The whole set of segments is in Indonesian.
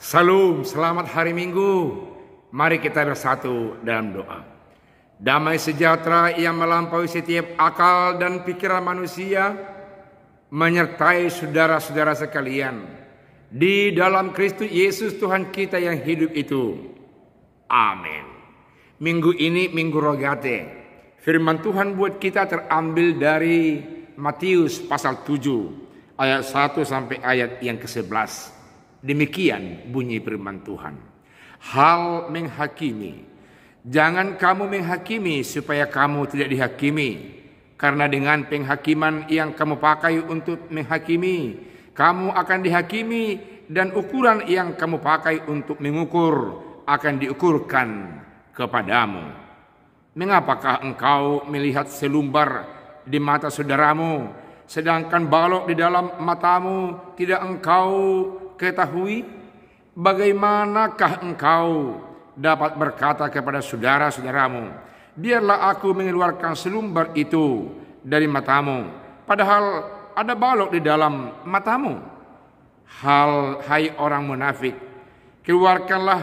Salam, selamat hari Minggu. Mari kita bersatu dalam doa. Damai sejahtera yang melampaui setiap akal dan pikiran manusia menyertai saudara-saudara sekalian di dalam Kristus Yesus Tuhan kita yang hidup itu. Amin. Minggu ini Minggu Rogate. Firman Tuhan buat kita terambil dari Matius pasal 7 ayat 1 sampai ayat yang ke-11. Demikian bunyi firman Tuhan. Hal menghakimi. Jangan kamu menghakimi supaya kamu tidak dihakimi. Karena dengan penghakiman yang kamu pakai untuk menghakimi, kamu akan dihakimi, dan ukuran yang kamu pakai untuk mengukur akan diukurkan kepadamu. Mengapakah engkau melihat selumbar di mata saudaramu, sedangkan balok di dalam matamu tidak engkau ketahui? Bagaimanakah engkau dapat berkata kepada saudara-saudaramu, biarlah aku mengeluarkan selumbar itu dari matamu, padahal ada balok di dalam matamu? Hai orang munafik, keluarkanlah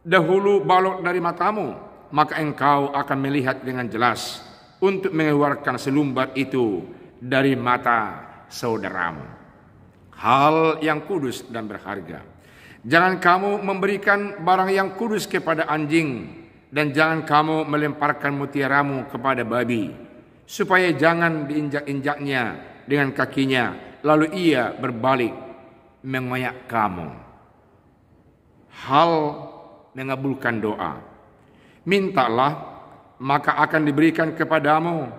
dahulu balok dari matamu, maka engkau akan melihat dengan jelas untuk mengeluarkan selumbar itu dari mata saudaramu. Hal yang kudus dan berharga. Jangan kamu memberikan barang yang kudus kepada anjing, dan jangan kamu melemparkan mutiaramu kepada babi, supaya jangan diinjak-injaknya dengan kakinya, lalu ia berbalik mengoyak kamu. Hal mengabulkan doa. Mintalah, maka akan diberikan kepadamu.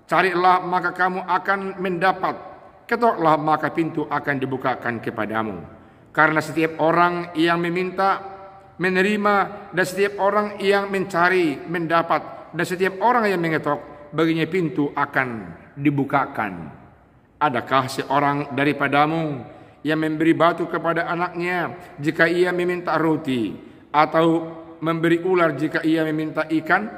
Carilah, maka kamu akan mendapat. Ketoklah, maka pintu akan dibukakan kepadamu. Karena setiap orang yang meminta, menerima, dan setiap orang yang mencari, mendapat, dan setiap orang yang mengetok, baginya pintu akan dibukakan. Adakah seorang daripadamu yang memberi batu kepada anaknya jika ia meminta roti, atau memberi ular jika ia meminta ikan?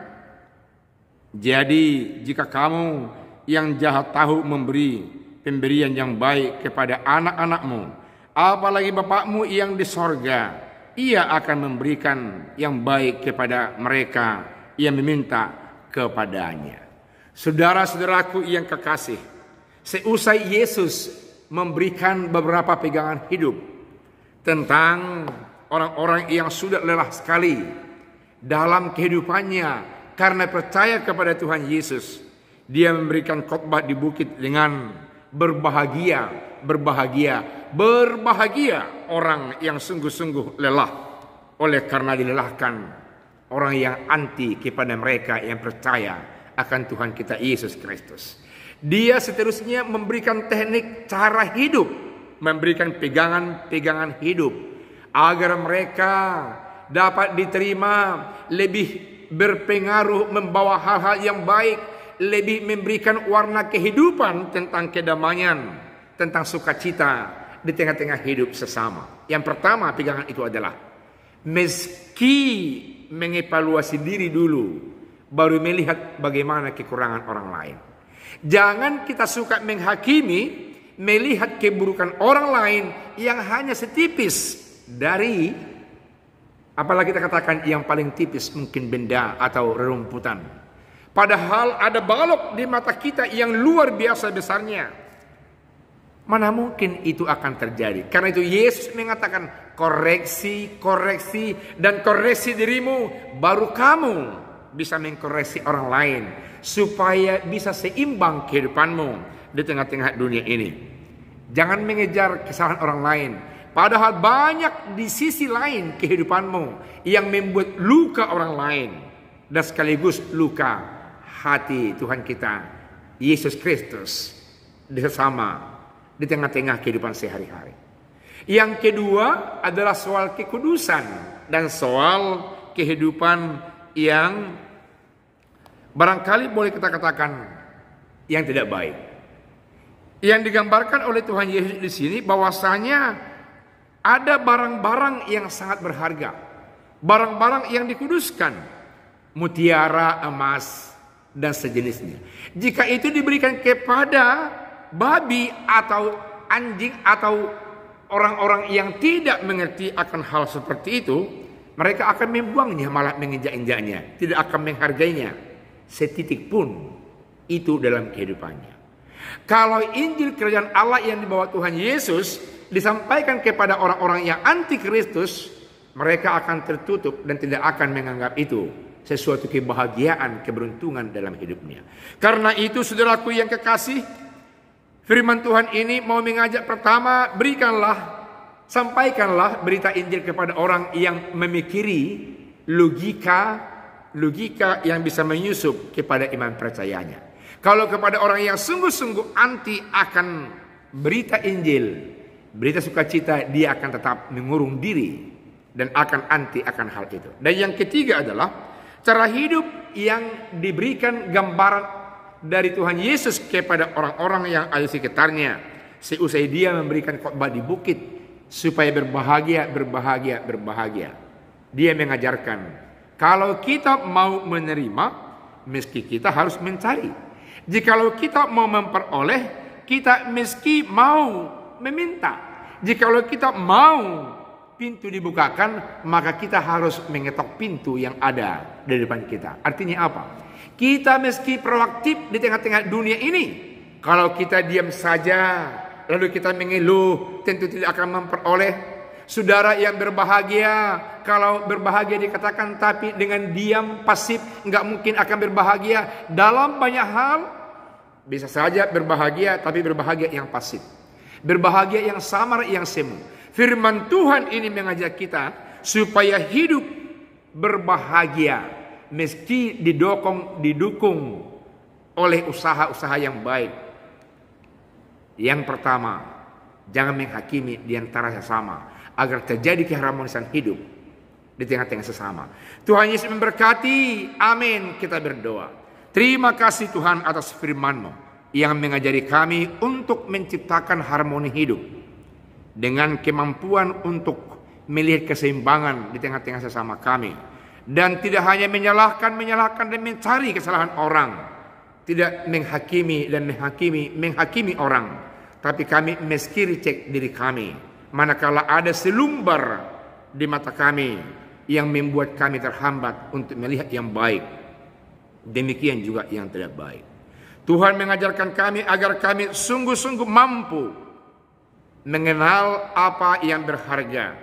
Jadi jika kamu yang jahat tahu memberi pemberian yang baik kepada anak-anakmu, apalagi Bapakmu yang di sorga, ia akan memberikan yang baik kepada mereka yang meminta kepadanya. Saudara-saudaraku yang kekasih, seusai Yesus memberikan beberapa pegangan hidup tentang orang-orang yang sudah lelah sekali dalam kehidupannya karena percaya kepada Tuhan Yesus, dia memberikan khotbah di bukit dengan berbahagia orang yang sungguh-sungguh lelah oleh karena dilelahkan, orang yang anti kepada mereka yang percaya akan Tuhan kita Yesus Kristus. Dia seterusnya memberikan teknik cara hidup, memberikan pegangan hidup agar mereka dapat diterima, lebih berpengaruh, membawa hal-hal yang baik, lebih memberikan warna kehidupan tentang kedamaian, tentang sukacita di tengah-tengah hidup sesama. Yang pertama pegangan itu adalah meski mengevaluasi diri dulu, baru melihat bagaimana kekurangan orang lain. Jangan kita suka menghakimi, melihat keburukan orang lain yang hanya setipis dari, apalagi kita katakan yang paling tipis mungkin benda atau rerumputan. Padahal ada balok di mata kita yang luar biasa besarnya. Mana mungkin itu akan terjadi? Karena itu Yesus mengatakan koreksi dan koreksi dirimu, baru kamu bisa mengkoreksi orang lain supaya bisa seimbang kehidupanmu di tengah-tengah dunia ini. Jangan mengejar kesalahan orang lain, padahal banyak di sisi lain kehidupanmu yang membuat luka orang lain dan sekaligus luka hati Tuhan kita Yesus Kristus bersama di tengah-tengah kehidupan sehari-hari. Yang kedua adalah soal kekudusan dan soal kehidupan yang barangkali boleh kita katakan yang tidak baik. Yang digambarkan oleh Tuhan Yesus di sini bahwasanya ada barang-barang yang sangat berharga, barang-barang yang dikuduskan, mutiara, emas, dan sejenisnya. Jika itu diberikan kepada babi atau anjing atau orang-orang yang tidak mengerti akan hal seperti itu, mereka akan membuangnya, malah menginjak-injaknya, tidak akan menghargainya setitik pun itu dalam kehidupannya. Kalau Injil Kerajaan Allah yang dibawa Tuhan Yesus disampaikan kepada orang-orang yang anti Kristus, mereka akan tertutup dan tidak akan menganggap itu sesuatu kebahagiaan, keberuntungan dalam hidupnya. Karena itu, saudaraku yang kekasih, firman Tuhan ini mau mengajak pertama, sampaikanlah berita Injil kepada orang yang memikiri logika yang bisa menyusup kepada iman percayanya. Kalau kepada orang yang sungguh-sungguh anti akan berita Injil, berita sukacita, dia akan tetap mengurung diri dan akan anti akan hal itu. Dan yang ketiga adalah cara hidup yang diberikan gambaran dari Tuhan Yesus kepada orang-orang yang ada di sekitarnya seusai dia memberikan khotbah di bukit supaya berbahagia. Dia mengajarkan kalau kita mau menerima, meski kita harus mencari. Jikalau kita mau memperoleh, kita meski mau meminta. Jikalau kita mau pintu dibukakan, maka kita harus mengetok pintu yang ada di depan kita. Artinya apa? Kita meski proaktif di tengah-tengah dunia ini. Kalau kita diam saja, lalu kita mengeluh, tentu tidak akan memperoleh. Saudara yang berbahagia, kalau berbahagia dikatakan tapi dengan diam pasif, nggak mungkin akan berbahagia. Dalam banyak hal bisa saja berbahagia, tapi berbahagia yang pasif, berbahagia yang samar, yang semu. Firman Tuhan ini mengajak kita supaya hidup berbahagia meski didukung oleh usaha-usaha yang baik. Yang pertama, jangan menghakimi di antara sesama agar terjadi keharmonisan hidup di tengah-tengah sesama. Tuhan Yesus memberkati. Amin. Kita berdoa. Terima kasih Tuhan atas firman-Mu yang mengajari kami untuk menciptakan harmoni hidup dengan kemampuan untuk melihat keseimbangan di tengah-tengah sesama kami, dan tidak hanya menyalahkan dan mencari kesalahan orang, tidak menghakimi orang, tapi kami mesti cek diri kami manakala ada selumbar di mata kami yang membuat kami terhambat untuk melihat yang baik, demikian juga yang tidak baik. Tuhan mengajarkan kami agar kami sungguh-sungguh mampu mengenal apa yang berharga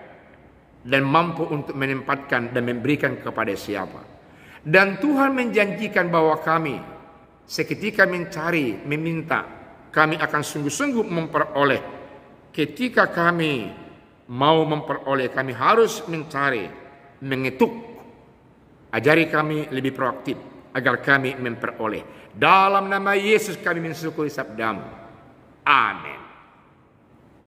dan mampu untuk menempatkan dan memberikan kepada siapa. Dan Tuhan menjanjikan bahwa kami seketika mencari, meminta, kami akan sungguh-sungguh memperoleh. Ketika kami mau memperoleh, kami harus mencari, mengetuk. Ajari kami lebih proaktif agar kami memperoleh. Dalam nama Yesus kami mensyukuri sabda-Mu. Amin.